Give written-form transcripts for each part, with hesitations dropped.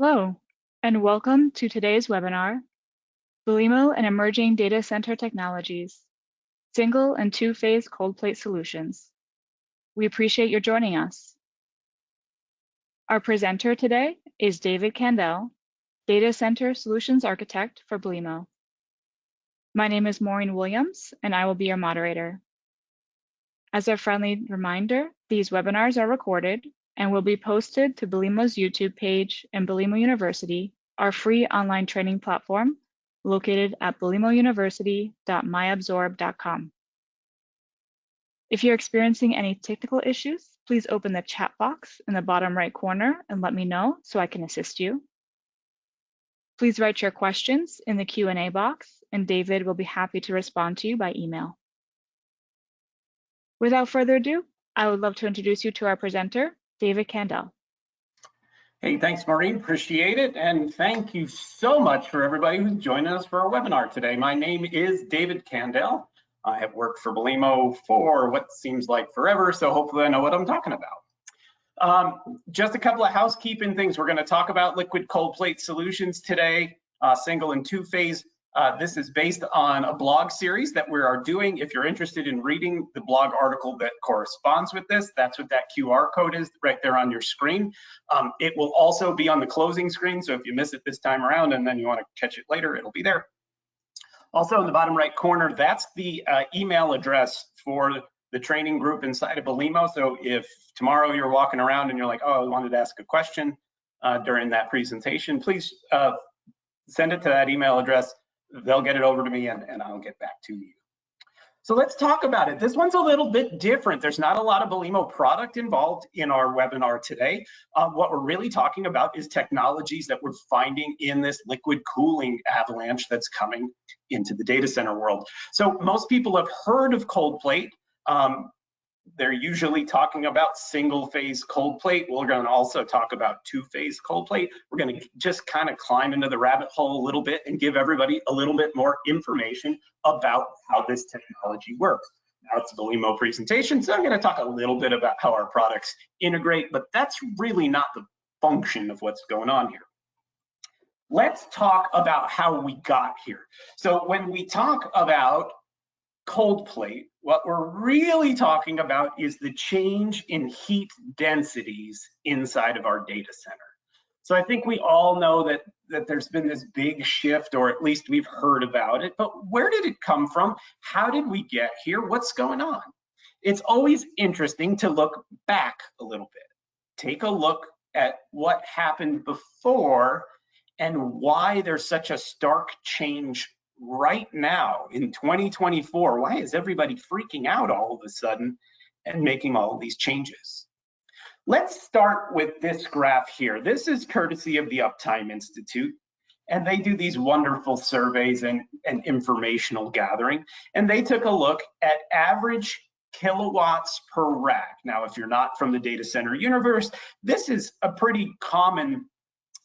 Hello, and welcome to today's webinar, Belimo and Emerging Data Center Technologies, Single and Two-Phase Cold Plate Solutions. We appreciate your joining us. Our presenter today is David Candell, Data Center Solutions Architect for Belimo. My name is Maureen Williams, and I will be your moderator. As a friendly reminder, these webinars are recorded and will be posted to Belimo's YouTube page and Belimo University, our free online training platform located at belimouniversity.myabsorb.com. If you're experiencing any technical issues, please open the chat box in the bottom right corner and let me know so I can assist you. Please write your questions in the Q&A box, and David will be happy to respond to you by email. Without further ado, I would love to introduce you to our presenter, David Candell. Hey, thanks, Maureen. Appreciate it. And thank you so much for everybody who's joining us for our webinar today. My name is David Candell. I have worked for Belimo for what seems like forever, so hopefully I know what I'm talking about. Just a couple of housekeeping things. We're going to talk about liquid cold plate solutions today, single and two-phase. This is based on a blog series that we are doing. If you're interested in reading the blog article that corresponds with this, that's what that QR code is right there on your screen. It will also be on the closing screen, so if you miss it this time around and then you want to catch it later, it'll be there. Also in the bottom right corner, that's the email address for the training group inside of Belimo. So if tomorrow you're walking around and you're like, oh, I wanted to ask a question during that presentation, please send it to that email address. They'll get it over to me and I'll get back to you. So let's talk about it. This one's a little bit different. There's not a lot of Belimo product involved in our webinar today. What we're really talking about is technologies that we're finding in this liquid cooling avalanche that's coming into the data center world. So most people have heard of cold plate. They're usually talking about single phase cold plate. We're going to also talk about two-phase cold plate. We're going to just kind of climb into the rabbit hole a little bit and give everybody a little bit more information about how this technology works. Now it's a Belimo presentation, so I'm going to talk a little bit about how our products integrate, but that's really not the function of what's going on here. Let's talk about how we got here. So when we talk about cold plate, what we're really talking about is the change in heat densities inside of our data center. So I think we all know that there's been this big shift, or at least we've heard about it, but where did it come from? How did we get here? What's going on? It's always interesting to look back a little bit. Take a look at what happened before and why there's such a stark change right now in 2024. Why is everybody freaking out all of a sudden and making all of these changes? Let's start with this graph here. This is courtesy of the Uptime Institute, and they do these wonderful surveys and informational gathering, and they took a look at average kilowatts per rack. Now, if you're not from the data center universe, this is a pretty common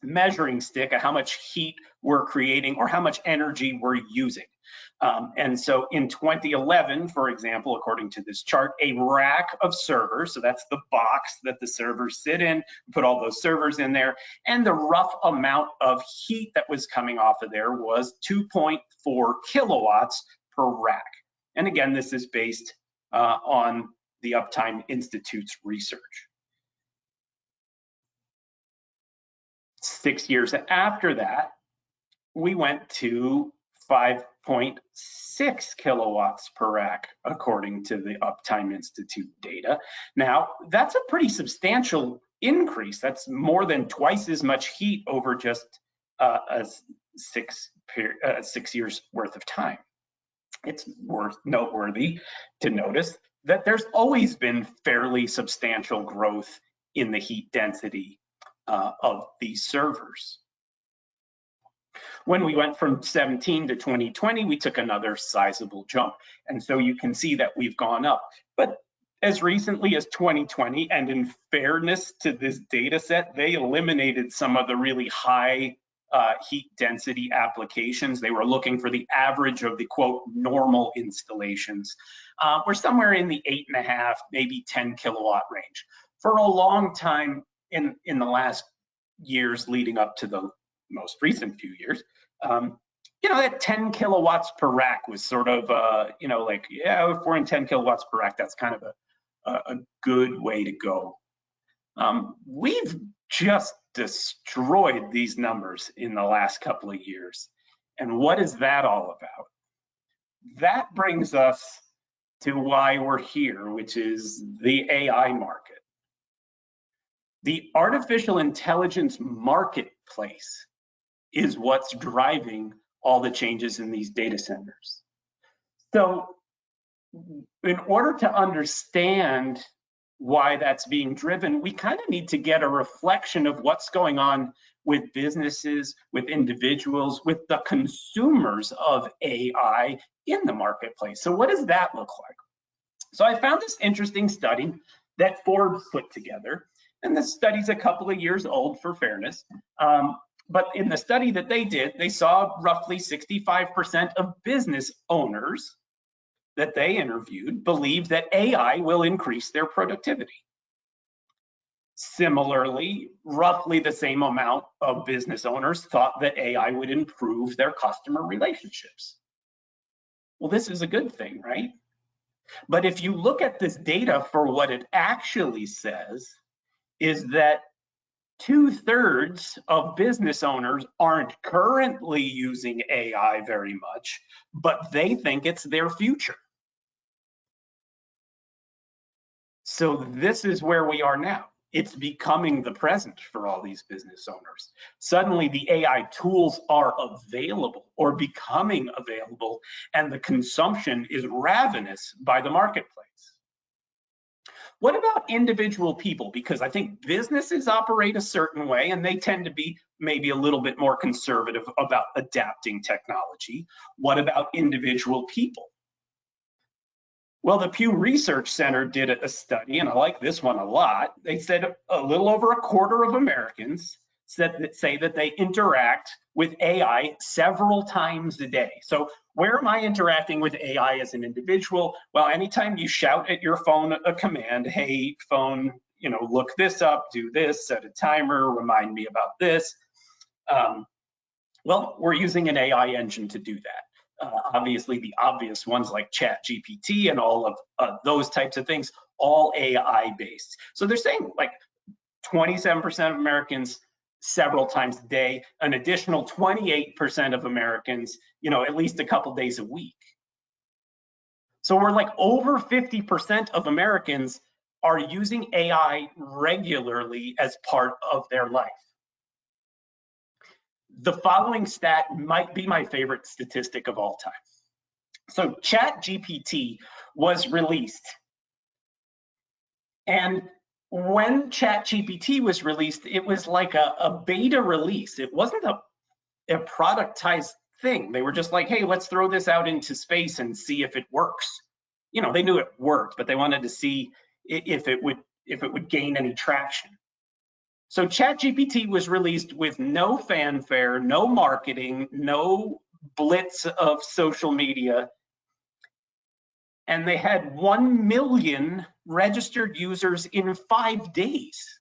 measuring stick of how much heat we're creating or how much energy we're using. And so in 2011, for example, according to this chart, a rack of servers, so that's the box that the servers sit in, put all those servers in there, and the rough amount of heat that was coming off of there was 2.4 kilowatts per rack. And again, this is based on the Uptime Institute's research. 6 years after that, we went to 5.6 kilowatts per rack, according to the Uptime Institute data. Now, that's a pretty substantial increase. That's more than twice as much heat over just a 6 years worth of time. It's noteworthy to notice that there's always been fairly substantial growth in the heat density of these servers. When we went from 17 to 2020, we took another sizable jump. And so you can see that we've gone up. But as recently as 2020, and in fairness to this data set, they eliminated some of the really high heat density applications. They were looking for the average of the quote normal installations. We're somewhere in the 8.5, maybe 10 kilowatt range. For a long time, in the last years leading up to the most recent few years, that 10 kilowatts per rack was sort of, like, yeah, if we're in 10 kilowatts per rack, that's kind of a good way to go. We've just destroyed these numbers in the last couple of years. And what is that all about? That brings us to why we're here, which is the AI market. The artificial intelligence marketplace is what's driving all the changes in these data centers. So in order to understand why that's being driven, we kind of need to get a reflection of what's going on with businesses, with individuals, with the consumers of AI in the marketplace. So what does that look like? So I found this interesting study that Forbes put together, and this study's a couple of years old for fairness. But in the study that they did, they saw roughly 65% of business owners that they interviewed believed that AI will increase their productivity. Similarly, roughly the same amount of business owners thought that AI would improve their customer relationships. Well, this is a good thing, right? But if you look at this data for what it actually says, is that 2/3 of business owners aren't currently using AI very much, but they think it's their future. So this is where we are now. It's becoming the present for all these business owners. Suddenly the AI tools are available or becoming available, and the consumption is ravenous by the marketplace. What about individual people? Because I think businesses operate a certain way, and they tend to be maybe a little bit more conservative about adapting technology. What about individual people? Well, the Pew Research Center did a study, and I like this one a lot. They said a little over a quarter of Americans say that they interact with AI several times a day. So where am I interacting with AI as an individual? Well, anytime you shout at your phone a command, hey, phone, look this up, do this, set a timer, remind me about this. Well, we're using an AI engine to do that. Obviously, the obvious ones like ChatGPT and all of those types of things, all AI based. So they're saying like 27% of Americans several times a day, an additional 28% of Americans, at least a couple days a week. So we're like over 50% of Americans are using AI regularly as part of their life. The following stat might be my favorite statistic of all time. So ChatGPT was released, and when ChatGPT was released, it was like a beta release. It wasn't a productized thing. They were just like, hey, let's throw this out into space and see if it works. They knew it worked, but they wanted to see if it would gain any traction. So ChatGPT was released with no fanfare, no marketing, no blitz of social media, and they had 1 million registered users in 5 days.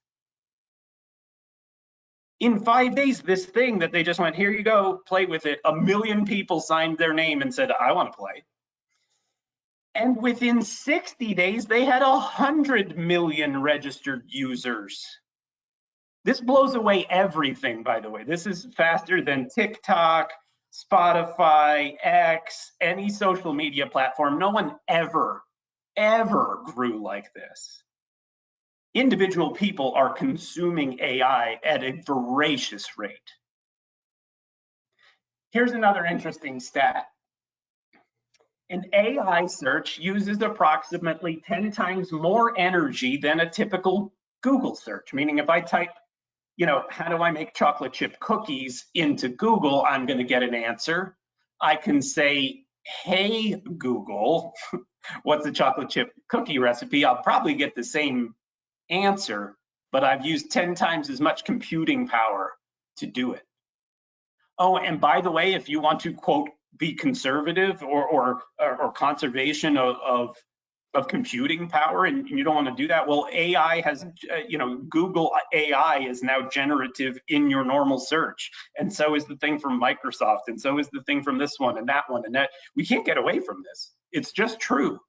In 5 days, this thing that they just went, here you go, play with it, 1 million people signed their name and said, I want to play. And within 60 days, they had 100 million registered users. This blows away everything, by the way. This is faster than TikTok, Spotify, X, any social media platform. No one ever grew like this. Individual people are consuming AI at a voracious rate. Here's another interesting stat. An AI search uses approximately 10 times more energy than a typical Google search, meaning if I type, how do I make chocolate chip cookies into Google, I'm going to get an answer. I can say, hey, Google, what's a chocolate chip cookie recipe? I'll probably get the same answer, but I've used 10 times as much computing power to do it. Oh, and by the way, if you want to, quote, be conservative or conservation of of computing power, and you don't want to do that. Well, AI has, Google AI is now generative in your normal search, and so is the thing from Microsoft, and so is the thing from this one and that one, and that we can't get away from this. It's just true.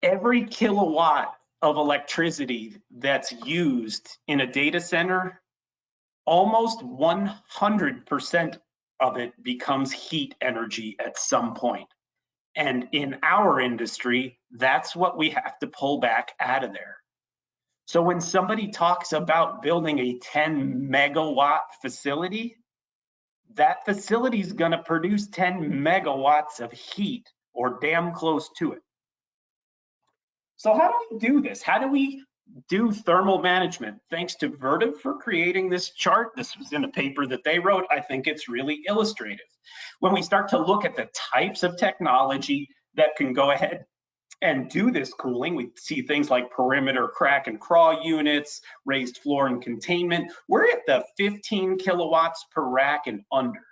Every kilowatt of electricity that's used in a data center, almost 100% of it becomes heat energy at some point. And in our industry, that's what we have to pull back out of there. So when somebody talks about building a 10 megawatt facility, that facility is going to produce 10 megawatts of heat or damn close to it. So how do we do this? How do we do thermal management? Thanks to Vertiv for creating this chart. This was in a paper that they wrote. I think it's really illustrative. When we start to look at the types of technology that can go ahead and do this cooling, we see things like perimeter crack and crawl units, raised floor and containment. We're at the 15 kilowatts per rack and under.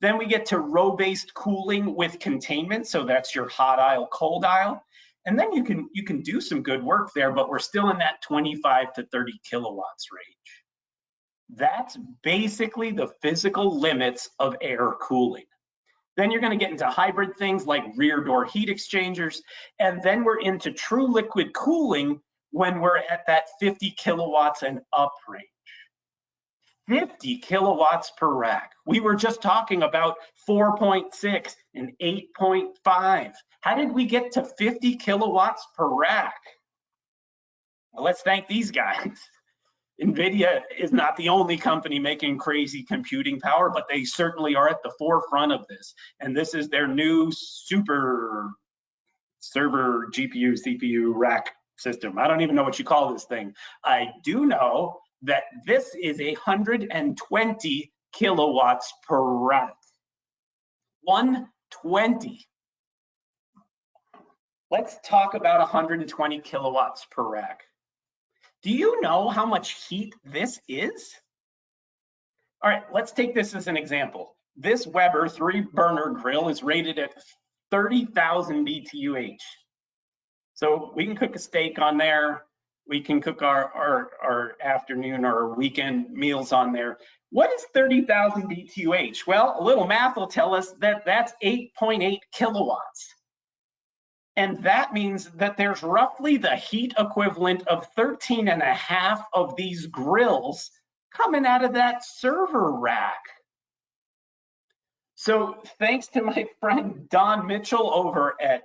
Then we get to row-based cooling with containment. So that's your hot aisle, cold aisle. And then you can do some good work there, but we're still in that 25 to 30 kilowatts range. That's basically the physical limits of air cooling. Then you're going to get into hybrid things like rear door heat exchangers, and then we're into true liquid cooling when we're at that 50 kilowatts and up range. 50 kilowatts per rack. We were just talking about 4.6 and 8.5. How did we get to 50 kilowatts per rack? Well, let's thank these guys. NVIDIA is not the only company making crazy computing power, but they certainly are at the forefront of this. And this is their new super server GPU, CPU rack system. I don't even know what you call this thing. I do know that this is 120 kilowatts per rack. 120. Let's talk about 120 kilowatts per rack. Do you know how much heat this is? All right, let's take this as an example. This Weber 3-burner grill is rated at 30,000 BTUH. So we can cook a steak on there. We can cook our afternoon or weekend meals on there. What is 30,000 BTUH? Well, a little math will tell us that that's 8.8 kilowatts. And that means that there's roughly the heat equivalent of 13 and a half of these grills coming out of that server rack. So thanks to my friend Don Mitchell over at,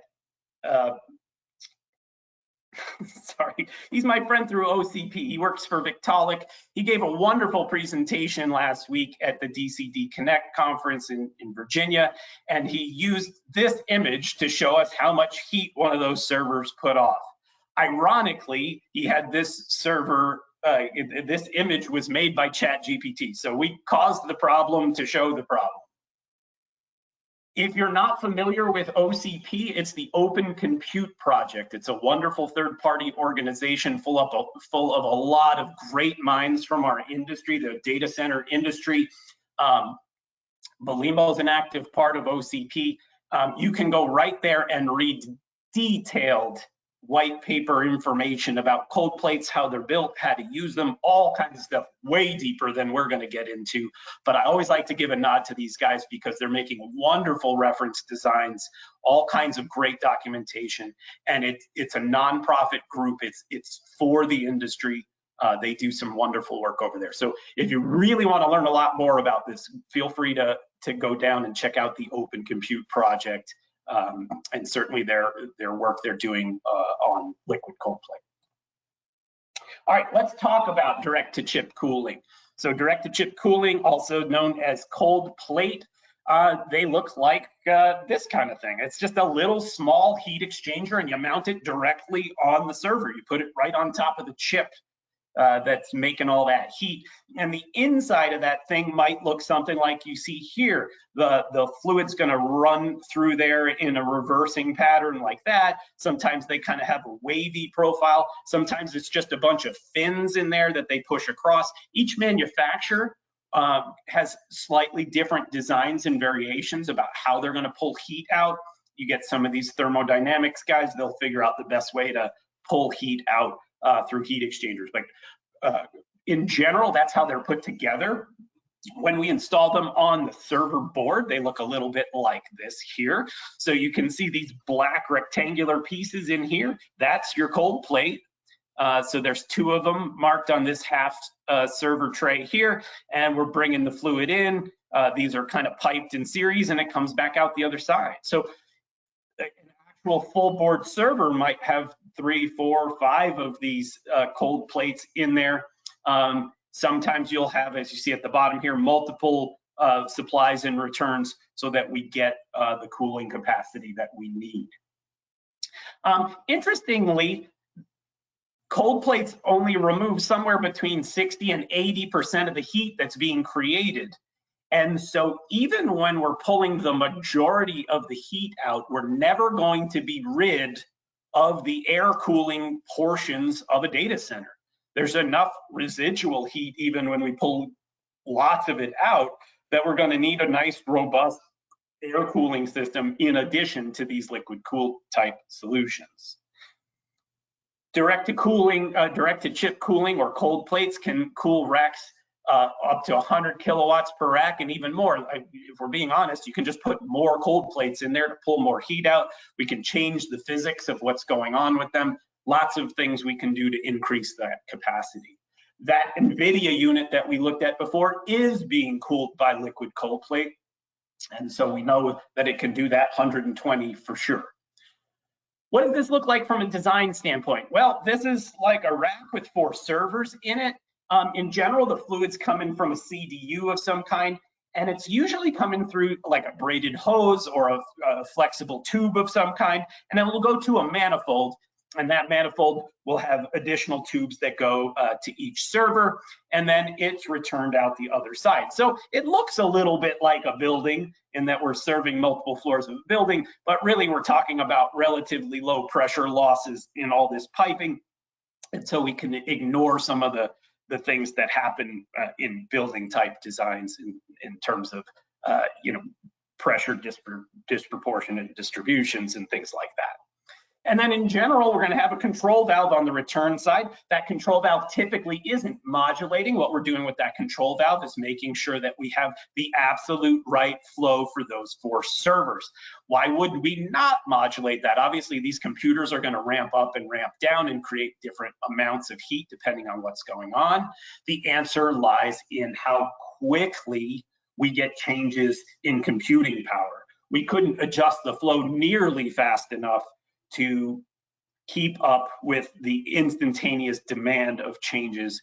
sorry, he's my friend through OCP. He works for Victaulic. He gave a wonderful presentation last week at the DCD Connect conference in Virginia, and he used this image to show us how much heat one of those servers put off. Ironically, he had this server, this image was made by ChatGPT, so we caused the problem to show the problem. If you're not familiar with OCP, it's the Open Compute Project. It's a wonderful third-party organization full of a lot of great minds from our industry, the data center industry. Belimo is an active part of OCP. You can go right there and read detailed white paper information about cold plates, how they're built, how to use them, all kinds of stuff, way deeper than we're going to get into. But I always like to give a nod to these guys because they're making wonderful reference designs, all kinds of great documentation, and it's a nonprofit group. It's for the industry. They do some wonderful work over there. So if you really want to learn a lot more about this, feel free to go down and check out the Open Compute Project. And certainly their work they're doing on liquid cold plate. All right, let's talk about direct-to-chip cooling. So direct-to-chip cooling, also known as cold plate, they look like this kind of thing. It's just a little small heat exchanger, and you mount it directly on the server. You put it right on top of the chip that's making all that heat. And the inside of that thing might look something like you see here. The fluid's gonna run through there in a reversing pattern like that. Sometimes they kind of have a wavy profile. Sometimes it's just a bunch of fins in there that they push across. Each manufacturer has slightly different designs and variations about how they're going to pull heat out. You get some of these thermodynamics guys, they'll figure out the best way to pull heat out through heat exchangers. But in general, that's how they're put together. When we install them on the server board, they look a little bit like this here. So you can see these black rectangular pieces in here. That's your cold plate. So there's 2 of them marked on this half server tray here, and we're bringing the fluid in. These are kind of piped in series, and it comes back out the other side. So an actual full board server might have 3, 4, 5 of these cold plates in there. Sometimes you'll have, as you see at the bottom here, multiple supplies and returns so that we get the cooling capacity that we need. Interestingly, cold plates only remove somewhere between 60 and 80% of the heat that's being created. And so even when we're pulling the majority of the heat out, we're never going to be rid of the air cooling portions of a data center. There's enough residual heat, even when we pull lots of it out, that we're going to need a nice, robust air cooling system in addition to these liquid cool type solutions. Direct to chip cooling or cold plates can cool racks up to 100 kilowatts per rack and even more. If we're being honest, you can just put more cold plates in there to pull more heat out. We can change the physics of what's going on with them. Lots of things we can do to increase that capacity. That NVIDIA unit that we looked at before is being cooled by liquid cold plate. And so we know that it can do that 120 for sure. What does this look like from a design standpoint? Well, this is like a rack with 4 servers in it. In general, the fluid's coming from a CDU of some kind, and it's usually coming through like a braided hose or a flexible tube of some kind, and then we'll go to a manifold, and that manifold will have additional tubes that go to each server, and then it's returned out the other side. So it looks a little bit like a building in that we're serving multiple floors of a building, but really we're talking about relatively low pressure losses in all this piping, and so we can ignore some of the things that happen in building type designs in terms of pressure disproportionate distributions and things like that. And then in general, we're going to have a control valve on the return side. That control valve typically isn't modulating. What we're doing with that control valve is making sure that we have the absolute right flow for those 4 servers. Why would we not modulate that? Obviously, these computers are going to ramp up and ramp down and create different amounts of heat depending on what's going on. The answer lies in how quickly we get changes in computing power. We couldn't adjust the flow nearly fast enough to keep up with the instantaneous demand of changes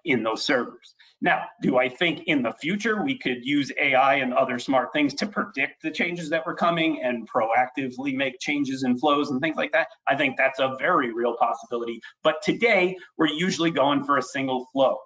in those servers. Now, do I think in the future we could use AI and other smart things to predict the changes that were coming and proactively make changes in flows and things like that? I think that's a very real possibility. But today, we're usually going for a single flow.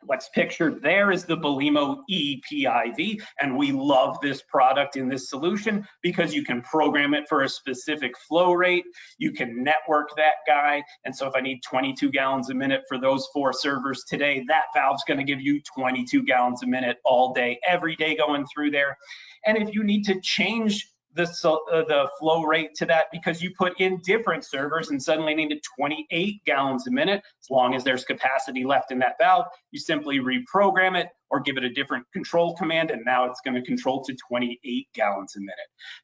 What's pictured there is the Belimo EPIV, and we love this product in this solution because you can program it for a specific flow rate. You can network that guy, and so if I need 22 gallons a minute for those 4 servers today, that valve's going to give you 22 gallons a minute all day, every day going through there. And if you need to change the flow rate to that because you put in different servers and suddenly needed 28 gallons a minute, as long as there's capacity left in that valve, you simply reprogram it or give it a different control command, and now it's going to control to 28 gallons a minute.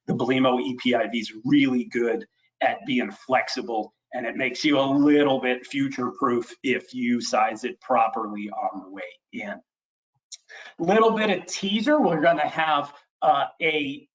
The Belimo EPIV is really good at being flexible, and it makes you a little bit future-proof if you size it properly on the way in. Little bit of teaser, we're going to have a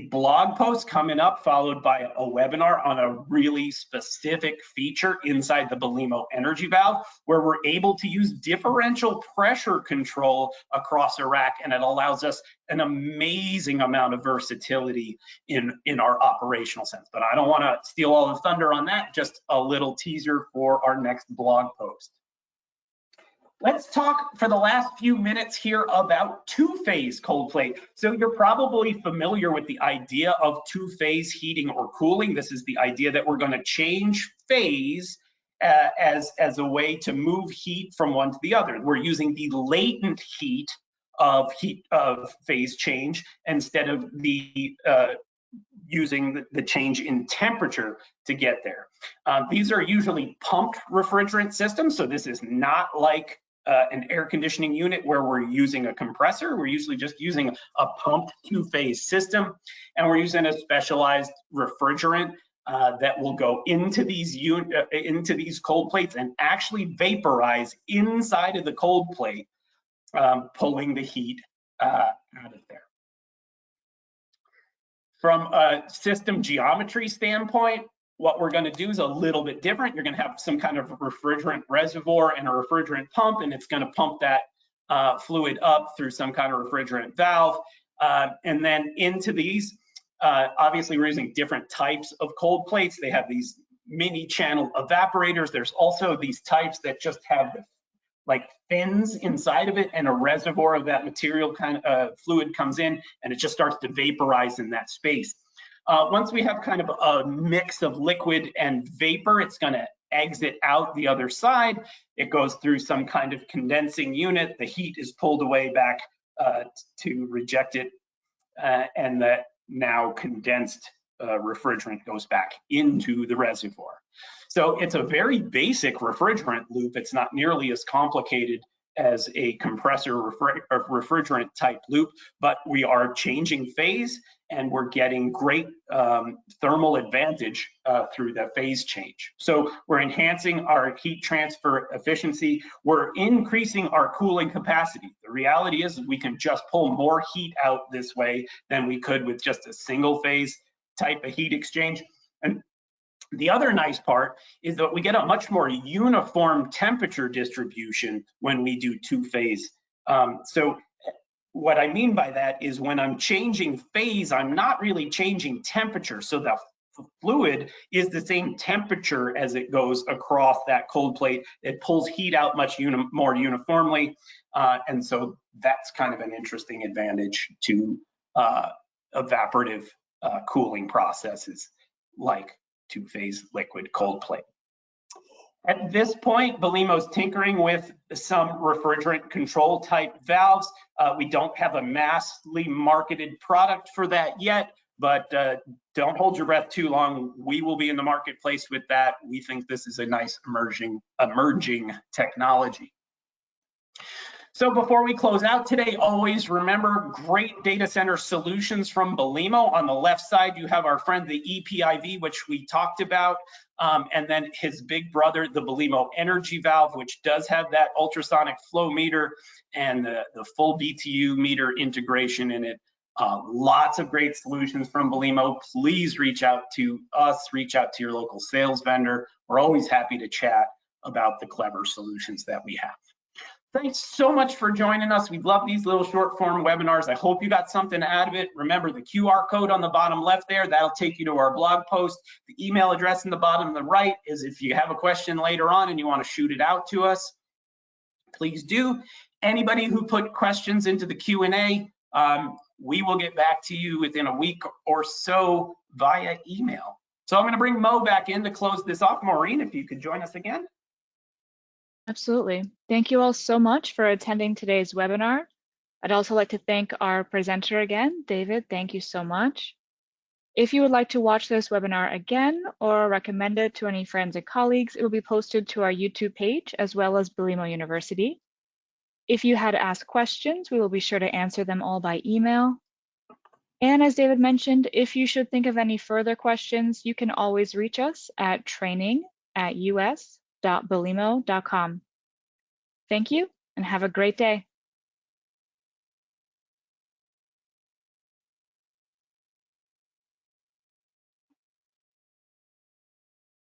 blog post coming up, followed by a webinar on a really specific feature inside the Belimo energy valve, where we're able to use differential pressure control across a rack, and it allows us an amazing amount of versatility in our operational sense. But I don't want to steal all the thunder on that, just a little teaser for our next blog post. Let's talk for the last few minutes here about 2-phase cold plate. So you're probably familiar with the idea of 2-phase heating or cooling. This is the idea that we're going to change phase as a way to move heat from one to the other. We're using the latent heat of phase change instead of the using the change in temperature to get there. These are usually pumped refrigerant systems, so this is not like an air conditioning unit where we're using a compressor. We're usually just using a pumped two-phase system, and we're using a specialized refrigerant that will go into these cold plates and actually vaporize inside of the cold plate, pulling the heat out of there. From a system geometry standpoint, what we're going to do is a little bit different. You're going to have some kind of refrigerant reservoir and a refrigerant pump, and it's going to pump that fluid up through some kind of refrigerant valve. And then into these, obviously we're using different types of cold plates. They have these mini channel evaporators. There's also these types that just have the like fins inside of it, and a reservoir of that material kind of fluid comes in, and it just starts to vaporize in that space. Once we have kind of a mix of liquid and vapor, it's going to exit out the other side. It goes through some kind of condensing unit. The heat is pulled away back to reject it, and that now condensed refrigerant goes back into the reservoir. So it's a very basic refrigerant loop. It's not nearly as complicated as a compressor refrigerant type loop, but we are changing phase and we're getting great thermal advantage through that phase change. So we're enhancing our heat transfer efficiency. We're increasing our cooling capacity. The reality is we can just pull more heat out this way than we could with just a single phase type of heat exchange. And the other nice part is that we get a much more uniform temperature distribution when we do two-phase. So what I mean by that is when I'm changing phase, I'm not really changing temperature. So the fluid is the same temperature as it goes across that cold plate. It pulls heat out much more uniformly. And so that's kind of an interesting advantage to evaporative cooling processes like two-phase liquid cold plate. At this point, Belimo's tinkering with some refrigerant control type valves. We don't have a massively marketed product for that yet, but don't hold your breath too long. We will be in the marketplace with that. We think this is a nice emerging technology. So before we close out today, always remember great data center solutions from Belimo. On the left side, you have our friend, the EPIV, which we talked about, and then his big brother, the Belimo Energy Valve, which does have that ultrasonic flow meter and the full BTU meter integration in it. Lots of great solutions from Belimo. Please reach out to us, reach out to your local sales vendor. We're always happy to chat about the clever solutions that we have. Thanks so much for joining us. We love these little short form webinars. I hope you got something out of it. Remember the QR code on the bottom left there, that'll take you to our blog post. The email address in the bottom of the right is if you have a question later on and you want to shoot it out to us, please do. Anybody who put questions into the Q&A, we will get back to you within a week or so via email. So I'm going to bring Mo back in to close this off. Maureen, if you could join us again. Absolutely. Thank you all so much for attending today's webinar. I'd also like to thank our presenter again. David, thank you so much. If you would like to watch this webinar again or recommend it to any friends and colleagues, it will be posted to our YouTube page as well as Belimo University. If you had asked questions, we will be sure to answer them all by email. And as David mentioned, if you should think of any further questions, you can always reach us at training@us.belimo.com. Thank you and have a great day.